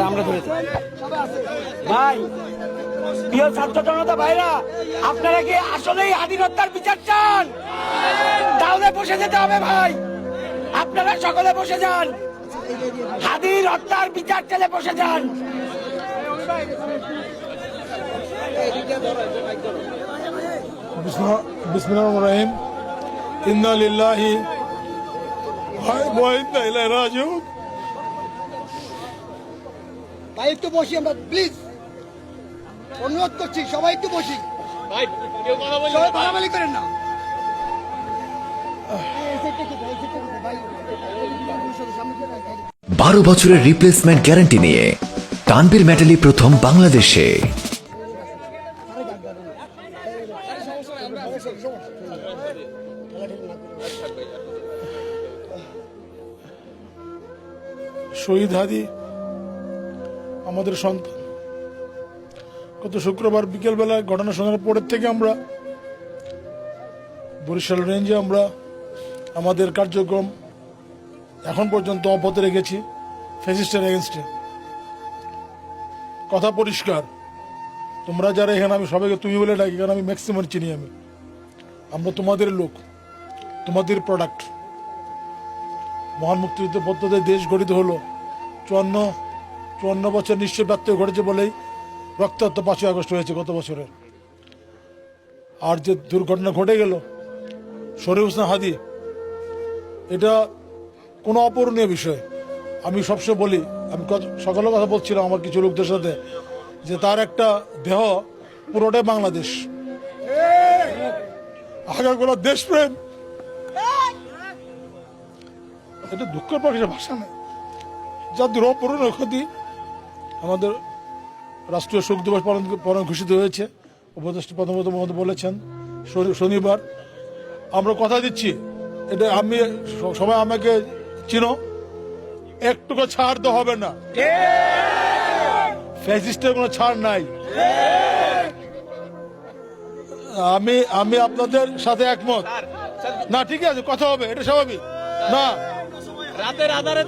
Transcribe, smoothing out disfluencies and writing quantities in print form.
আমরা ধরেছি ভাই। প্রিয় ছাত্র জনতা ভাইরা, আপনারা কি আসলেই হাদির হত্যার বিচার চান? তাহলে বসে যেতে হবে ভাই, আপনারা সকলে বসে যান। হাদির হত্যার বিচার চাইলে বসে যান। বিসমিল্লাহির রহিম। ইন্না লিল্লাহি ওয়া ইন্না ইলাইহি রাজিউন। ভাই একটু বসি আমরা, প্লিজ অনুরোধ করছি, সবাই একটু বসি ভাই, সবাই বাড়াবাড়ি করেন না। 12 বছরের রিপ্লেসমেন্ট গ্যারান্টি নিয়ে তানভীর মেটালি প্রথম বাংলাদেশে। শহীদ হাদি আমাদের সন্তান। গত শুক্রবার বিকেলবেলায় ঘটনা শোনার পরের থেকে আমরা বরিশাল রেঞ্জে আমাদের কার্যক্রম এখন পর্যন্ত অব্যাহত রেখেছি ফ্যাসিস্টের এগেনস্টে। কথা পরিষ্কার, তোমরা যারা এখানে, আমি সবাইকে তুমি বলে ডাকি কারণ আমি ম্যাক্সিমাম চিনি। আমরা তোমাদের লোক, তোমাদের প্রোডাক্ট। মহান মুক্তিযুদ্ধের পদ্ধতিতে দেশ গঠিত হলো 54 বছর নিশ্চয় ব্যত্যয় ঘটেছে বলেই রক্তাক্ত 5ই আগস্ট হয়েছে গত বছরের। আর যে দুর্ঘটনা ঘটে গেল শরীফ হোসেন হাদি, এটা কোনো অপূরণীয় বিষয়। আমি সবসময় বলি, আমি সকালে কথা বলছিলাম আমার কিছু লোকদের সাথে, যে তার একটা দেহ পুরোটাই বাংলাদেশ, আগাগোড়া দেশপ্রেম। এটা দুঃখের প্রকাশের ভাষা নেই। যাদের অপূরণীয় ক্ষতি, আমাদের রাষ্ট্রীয় শোক দিবস পালন ঘোষিত হয়েছে। উপদেষ্টা প্রধানমন্ত্রী বলেছেন শনিবার। আমরা কথা দিচ্ছি, এটা আমি, সবাই আমাকে চিনো, একটুকু ছাড় তো হবে না। ফ্যাসিস্টের কোনো ছাড় নাই। আমি আপনাদের সাথে একমত না। ঠিক আছে, কথা হবে, এটা স্বাভাবিক না। রাতের আধারে